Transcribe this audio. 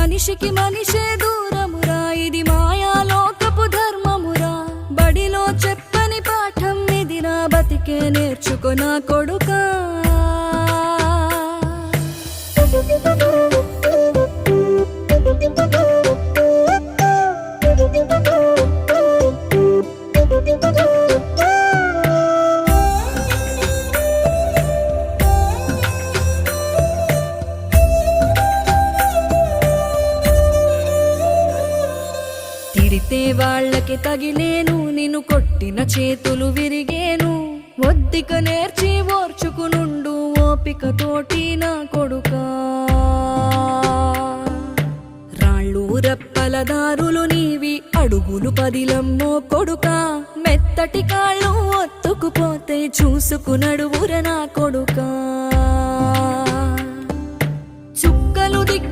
మనిషికి మనిషే దూరమురా, ఇది మాయాలోకపు ధర్మమురా. బడిలో చెప్పని పాఠం ఇది, నా బతికే నేర్చుకో నా కొడుకా. తిడితే వాళ్ళకి తగిలేను, నిన్ను కొట్టిన చేతులు విరిగేను. ఒద్దిక నేర్చి ఓర్చుకునుండు ఓపికతోటి నా కొడుకా. రాళ్ళు రెప్పల దారులు నీవి, అడుగులు పదిలమ్మో కొడుకా. మెత్తటి కాళ్ళు ఒత్తుకుపోతే చూసుకునడువుర నా కొడుకా.